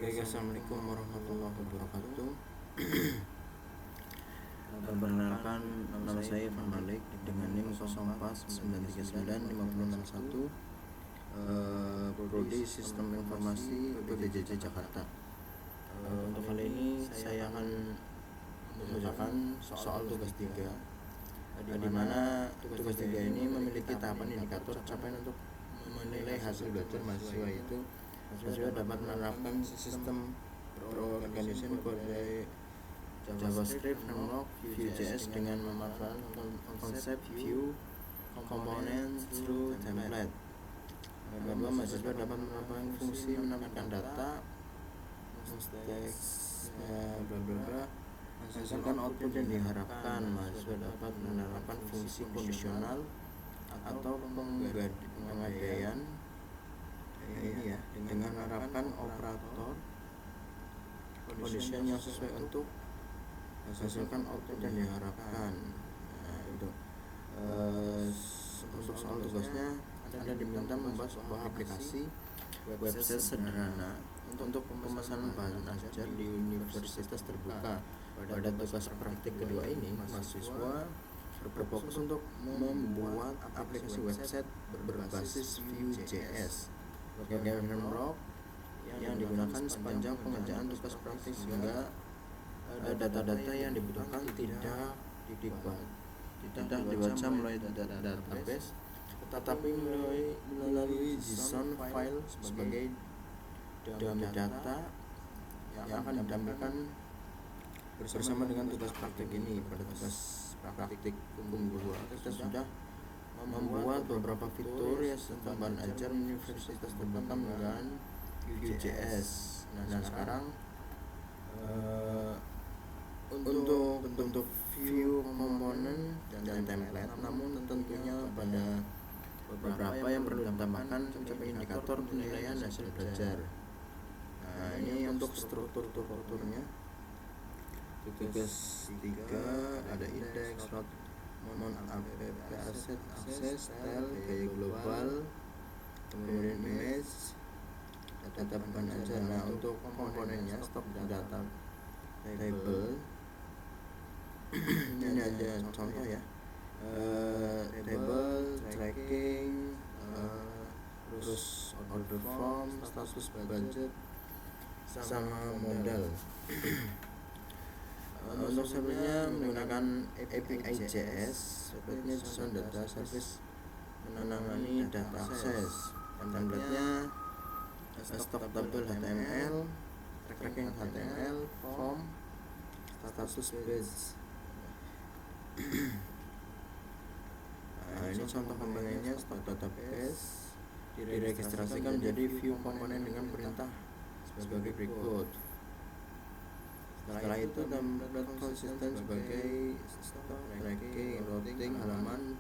Baik, assalamualaikum warahmatullahi wabarakatuh. Perkenalkan, nama saya Irfan Malik dengan NIM 04939561, Prodi Sistem Informasi PPJJ Jakarta. Untuk kali ini saya akan mengerjakan soal tugas 3, di mana tugas 3 ini memiliki tahapan indikator capaian untuk menilai hasil belajar mahasiswa, yaitu mahasiswa dapat menerapkan sistem berorganisasi kode JavaScript framework Vue.js dengan memanfaatkan konsep view component through template. Kedua, mahasiswa dapat menerapkan fungsi menambahkan data, teks, menghasilkan output yang diharapkan. Mahasiswa dapat menerapkan fungsi kondisional atau pengandaian dengan menerapkan operator condition yang sesuai untuk menghasilkan output yang diharapkan. Untuk soal tugasnya, Anda diminta membuat sebuah aplikasi website sederhana untuk pemesanan bahan ajar di universitas terbuka. Pada tugas praktik kedua ini, mahasiswa berfokus untuk membuat aplikasi website berbasis Vue.js sebagai framework yang digunakan sepanjang pengerjaan tugas praktik, sehingga data-data yang dibutuhkan tidak dibaca melalui database, tetapi melalui JSON file sebagai dummy data yang akan ditampilkan bersama dengan tugas praktik ini. Pada tugas praktik umum 2, kita sudah membuat beberapa fitur serta bahan ajar universitas terbuka menggunakan Vue.js. Nah, sekarang untuk bentuk view komponen dan template, namun tentunya pada beberapa yang perlu ditambahkan sebagai indikator penilaian hasil belajar. Nah, ini untuk strukturnya. Tugas 3 ada indeks, root, mon, app, asset, akses, style, gaya global, kemudian image, data bahan ajar. Nah, untuk komponennya, stok data table. Ini ada contoh ya, table, tracking, terus order form, status budget, sama modal. Untuk servernya menggunakan API.js, servernya JSON data service menangani data akses. Template-nya stock table HTML, tracking HTML, form, status base. Nah, ini contoh komponennya. Stock database diregistrasikan menjadi view komponen dengan perintah sebagai berikut. Setelah itu, template konsisten sebagai stock tracking, routing, halaman,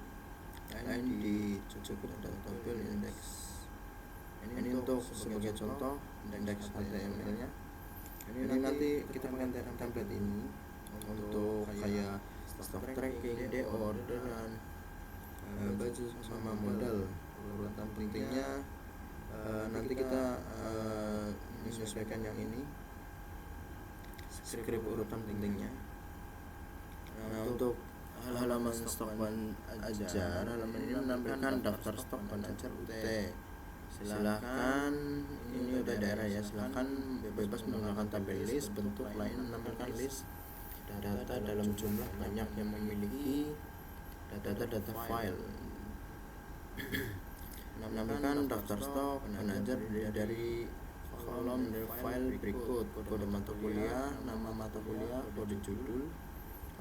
ID, cukup data tabel, indeks. Ini untuk sebagai contoh indeks HTML-nya. Ini nanti kita pakai template ini untuk kayak stock tracking, day orderan, baju sama modal. Urutan pentingnya nanti kita menyesuaikan yang ini, script urutan pentingnya. Nah, untuk halaman stok bahan ajar, halaman ini menampilkan daftar stok bahan ajar UT. Silahkan, ini udah daerah ya, silahkan bebas menggunakan tabel list. Bentuk lain menampilkan list data dalam jumlah banyak yang memiliki data file. Menampilkan daftar stok bahan ajar dari kolom dari file berikut: kode mata kuliah, nama mata kuliah, kode judul,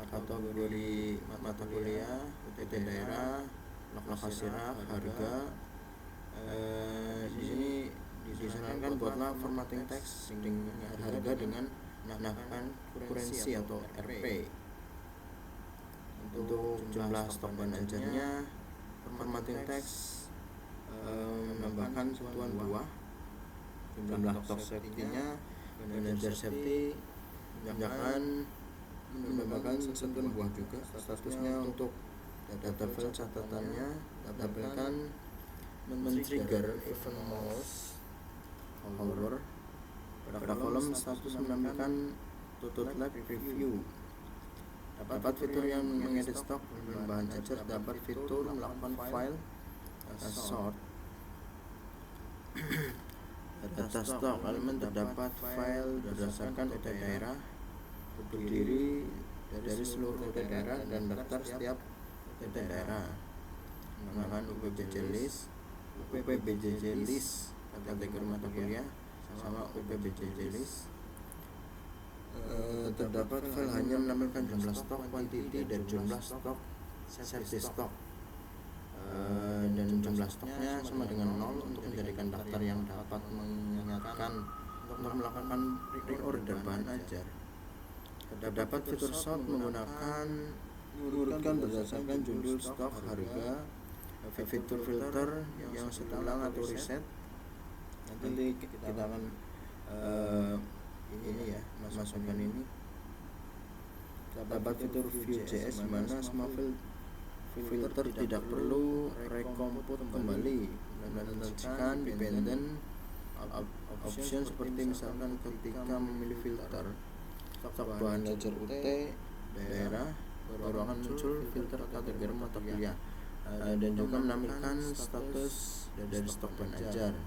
kategori mata kuliah, UTT daerah, lokasi rak, harga. Di sini disarankan buatlah formatting teks dengan harga dengan menambahkan kurensi atau RP. Untuk jumlah stok bahan ajarnya, formatting teks menambahkan satuan buah. Jumlah stok safety-nya, manager safety jangan menambahkan satuan buah juga. Statusnya untuk data file catatannya, tampilkan men-trigger event mouse hover Pada kolom status menampilkan Tutup Live Review. Dapat fitur yang mengedit stok bahan ajar, dapat fitur melakukan file sort data stok elemen, terdapat file berdasarkan UT daerah, terdiri dari seluruh UT daerah dan daftar setiap UT daerah. Menggunakan UPBJ list, UPBJ list kategori mata kuliah sama UPBJ list. Terdapat file hanya menampilkan jumlah stok, quantity, dan jumlah stok safety stock, dan jumlah stoknya sama dengan 0 untuk menjadikan daftar yang dapat mengingatkan untuk melakukan pre-order bahan ajar. Terdapat fitur sort menggunakan diurutkan berdasarkan jumlah stok, harga, fitur filter yang setulang atau reset. Nanti kita akan ini ya, masukkan ini. Dapat fitur Vue.js di mana semua filter tidak perlu recompute kembali, menandakan dependent option seperti misalkan ketika memilih filter stok bahan ajar UT daerah baru akan muncul filter kategori mata kuliah, dan juga menampilkan status dari stok bahan ajar.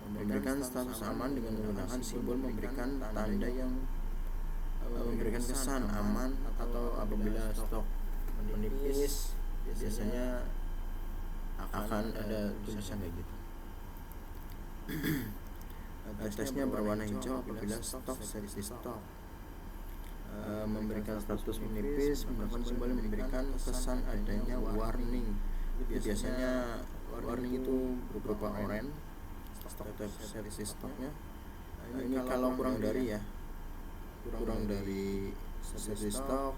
Memberikan status aman dengan menggunakan simbol memberikan tanda yang memberikan kesan aman, atau apabila stok menipis biasanya akan ada tulisan kayak gitu. Teksnya berwarna hijau apabila stok safety stock. Memberikan status menipis menggunakan simbol yang memberikan kesan adanya warning. Biasanya warning itu berupa oranye stok safety stocknya. Ini kalau kurang dari safety stock,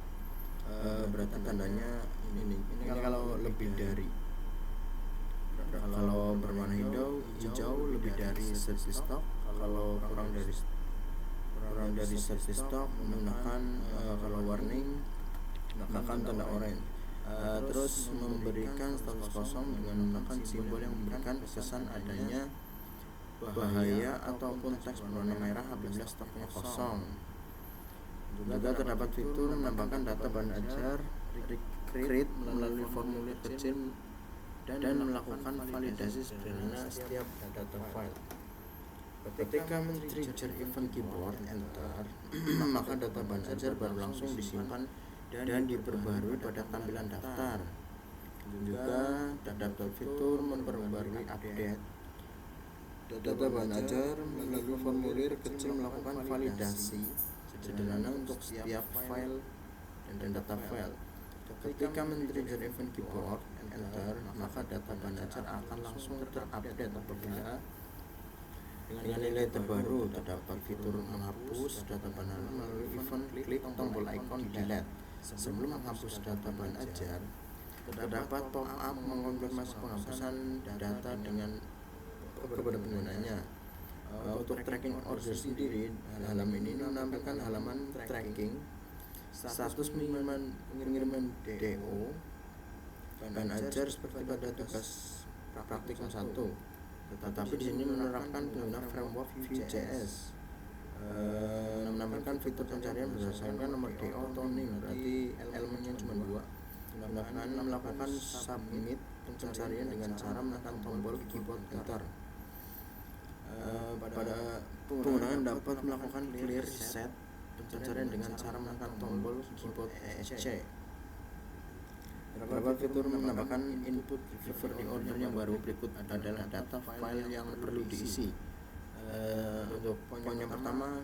berarti tandanya ini kalau lebih dari. Kalau berwarna hijau lebih dari safety stock. Kalau kurang dari safety stock menggunakan kalau warning menggunakan tanda oranye. Terus memberikan status kosong dengan menggunakan simbol yang memberikan kesan adanya bahaya ataupun teks berwarna merah apabila stoknya kosong. Juga terdapat fitur menambahkan data bahan ajar recreate melalui formulir kecil dan melakukan validasi sederhana setiap data file. Ketika men-trigger event keyboard enter, maka data bahan ajar baru langsung disimpan dan diperbarui pada tampilan daftar. Juga terdapat fitur memperbarui update data bahan ajar melalui formulir kecil melakukan validasi sederhana untuk setiap file dan data file. Ketika men-trigger event keyboard enter, maka data bahan ajar akan langsung terupdate apabila dengan nilai terbaru. Terdapat fitur menghapus data bahan ajar melalui event klik tombol icon delete. Sebelum menghapus data bahan ajar, terdapat pop-up mengonfirmasi penghapusan data dengan kepada penggunanya. Untuk tracking order sendiri, halaman ini menampilkan halaman tracking status pengiriman DO bahan ajar seperti pada tugas praktikum 1. Tetapi di sini menerapkan pengguna framework Vue.js, menampilkan fitur pencarian berdasarkan nomor DO atau NIM, berarti elemennya cuma 2. Melakukan submit pencarian dengan cara menekan tombol keyboard enter. Pada penggunaan dapat melakukan clear reset pencarian dengan cara menekan tombol keyboard ESC. Beberapa fitur menambahkan input fitur di order yang baru. Berikut adalah data file yang perlu diisi. Untuk poin yang pertama,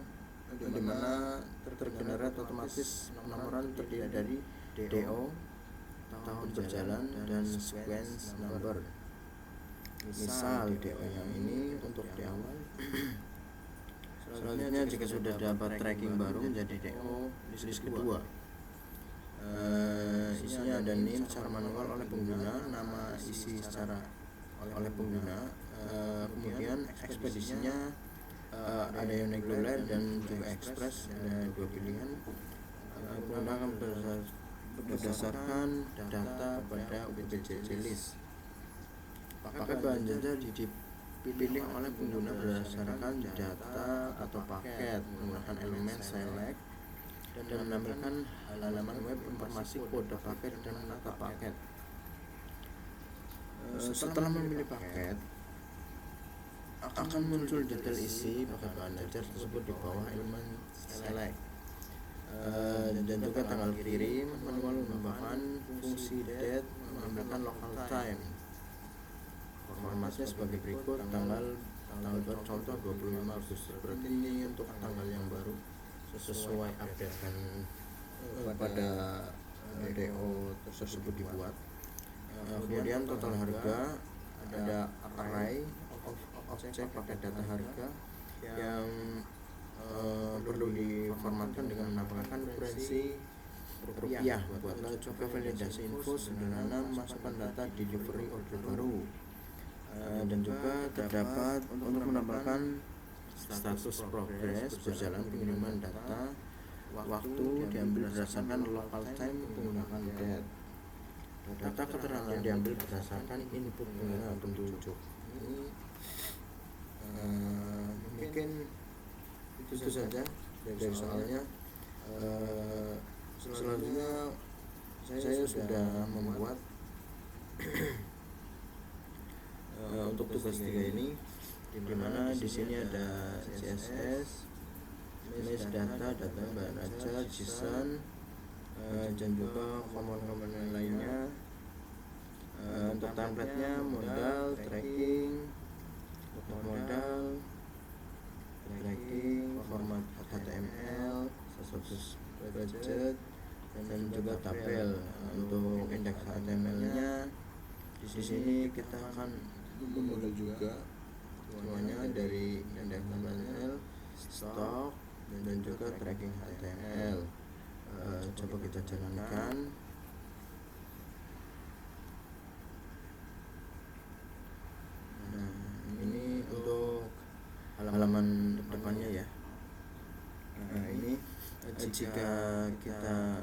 di mana tergenerate otomatis penomoran terdiri dari DO, tahun berjalan, dan sequence number. Misal DO yang ini untuk di awal. Selanjutnya jika sudah dapat tracking baru menjadi DO list kedua. Isinya ada NIM secara manual oleh pengguna, nama isi secara oleh pengguna, kemudian ekspedisinya ada yang reguler dan juga express, ada 2 pilihan. Pengguna akan berdasarkan data pada UPBJ list. Paket bahan ajar dipilih oleh pengguna berdasarkan data atau paket menggunakan elemen select dan menampilkan halaman web informasi kode paket dan menata paket. Setelah memilih paket, akan muncul detail isi paket manager tersebut di bawah elemen select, dan juga tanggal kirim. Manual menambahkan fungsi date menambahkan local time. Formatnya sebagai berikut: tanggal contoh 25 Agustus, berarti ini untuk tanggal yang baru sesuai update kan pada DO tersebut dibuat. Kemudian total harga, ada array of object pakai data harga yang perlu diformatkan dengan menambahkan referensi rupiah. Buatlah juga validasi info sederhana, masukkan data delivery order baru, dan juga terdapat untuk menambahkan status progress berjalan pengiriman data, waktu diambil berdasarkan local time menggunakan date. Data keterangan diambil berdasarkan input pengguna petunjuk. Ini mungkin itu saja dari soalnya. Selanjutnya saya sudah membuat untuk tugas 3 ini, dimana di sini ada CSS, mesh data manager, JSON, dan juga komponen lainnya. Untuk template-nya modal, tracking, format HTML, status budget, dan juga tabel. Untuk indeks HTML-nya di sini kita akan memodal juga semuanya dari indeks HTML, stok, dan juga tracking HTML. Coba kita jalankan. Nah, ini untuk halaman depannya ya. Nah, ini jika kita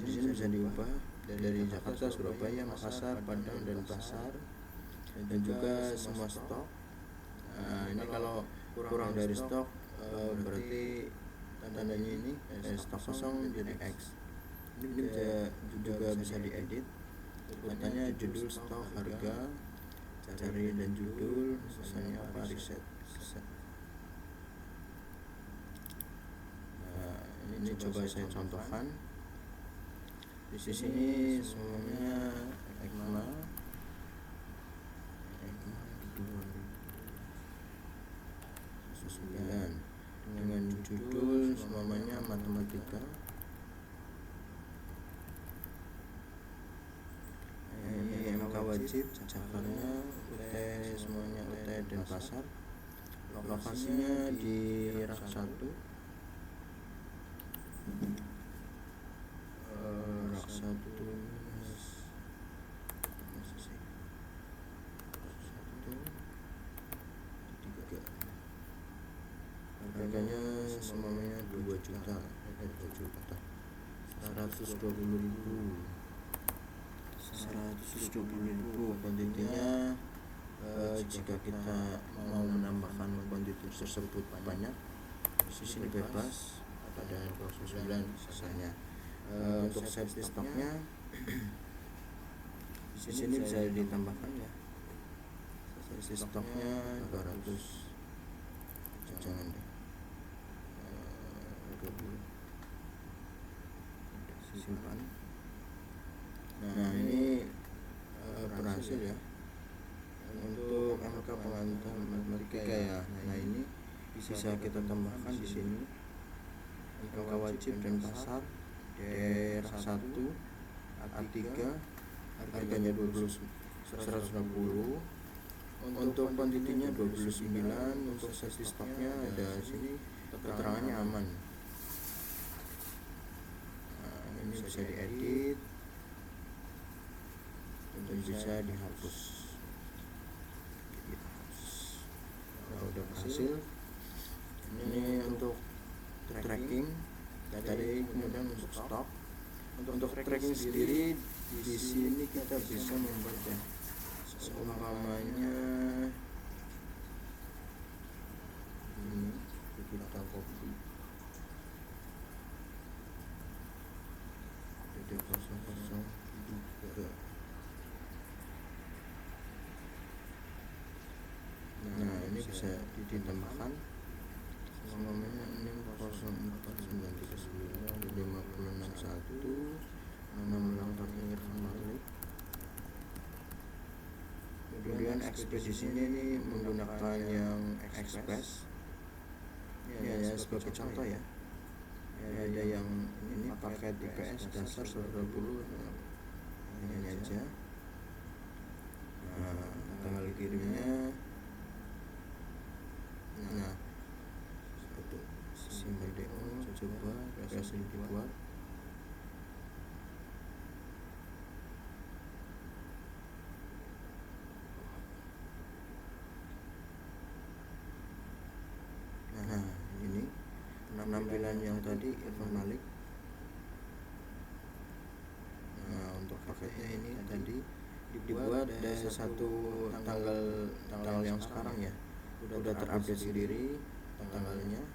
di sini bisa diubah dari Jakarta, Surabaya, Makassar, Padang, dan Pasar, dan juga semua stok. Ini kalau kurang dari stok, berarti tandanya ini stok kosong jadi X. Ini juga bisa diedit. Katanya judul, stok, harga, cari dan judul, misalnya apa, reset. Nah, ini coba saya contohkan. Di sini semuanya ECMA 2009 dengan judul semuanya matematika. Ini MK wajib, cakarnya UT, semuanya UT dan pasar. Lokasinya di rak 1, rak 1 harganya semuanya 2 juta, 120.000. Kuantitinya, jika kita mau menambahkan kuantiti tersebut banyak, di sini bebas pada 29 misalnya. Untuk size stoknya di sini bisa ditambahkan ya. Size stoknya 200, jangan deh, 20 simpan. Nah, ini berhasil ya untuk MK pengantar matematika ya. Nah, ini bisa kita tambahkan di sini MK wajib dan pasar, daerah 1 A3, harganya 160. Untuk kuantitinya 29. Untuk size stoknya ada sini, keterangannya aman. Nah, ini bisa diedit dan bisa dihapus. Nah, udah berhasil. Ini untuk tracking tadi, kemudian untuk stok. Untuk tracking sendiri di sini kita bisa membuat ya seumpamanya ini kita copy titik 003. Nah ini bisa ditambahkan semuanya 604939561 nama lengkapnya Irfan Malik. Kemudian ekspedisinya ini menggunakan yang Express. Ini ya sebagai contoh ya. Ada yang ini paket IPS dasar 120 ini aja. Nah, tanggal kirimnya simbol DO coba berhasil dibuat. Nah ini penampilan yang tadi Irfan Malik. Nah untuk paketnya ini tadi dibuat dari satu tanggal yang sekarang ya, udah terupdate sendiri tanggalnya.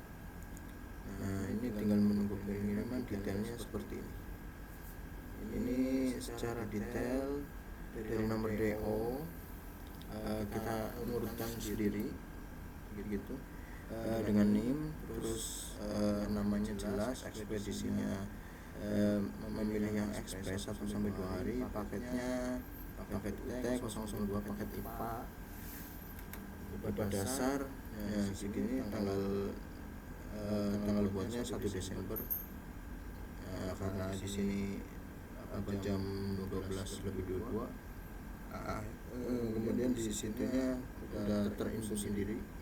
Nah ini tinggal menunggu pengiriman. Detailnya seperti ini. Ini secara detail dari nomor DO kita urutkan sendiri gitu. Dengan NIM, terus namanya jelas, ekspedisinya memilih yang ekspres 1-2 hari, paketnya paket UT 002, paket IPA, IPA dasar ya segini, tanggal buatnya 1 Desember karena di sini jam 12:22. Kemudian di situnya udah terinfo sendiri.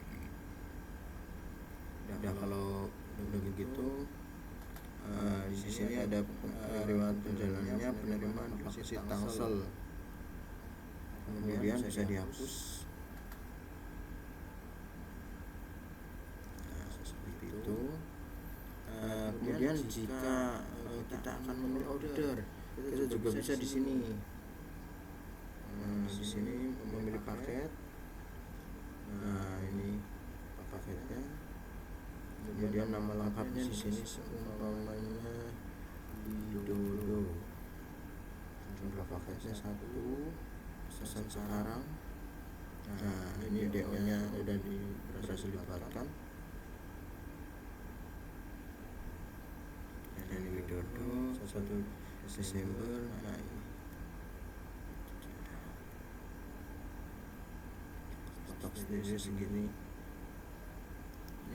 Nah kalau udah begitu di sini ada riwayat perjalanannya, penerimaan deposit tangsel, kemudian bisa dihapus. Nah seperti itu. Kemudian jika kita akan memilih order, kita juga bisa di sini. Di sini memilih paket. Nah ini paketnya. Kemudian nama lengkapnya di sini seumpamanya Widodo. Jumlah paketnya 1, pesan sekarang. Nah ini DO-nya udah berhasil dibuatkan. Dan Widodo 1 Desember. Nah ini stok sendiri segini.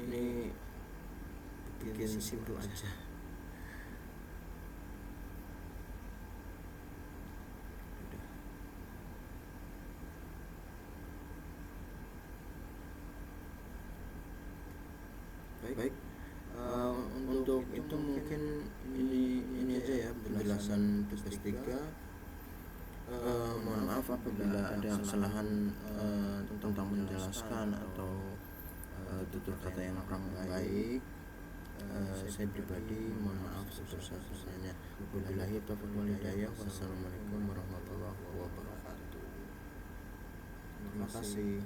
Ini bikin simpel aja. Udah. Baik. Untuk itu mungkin ini aja ya penjelasan tugas 3. Mohon maaf apabila ada kesalahan tentang menjelaskan atau tutur kata yang kurang baik. Saya pribadi mohon maaf sebesar-besarnya. Wabillahi taufiq wal hidayah. Wassalamualaikum warahmatullahi wabarakatuh. Terima kasih.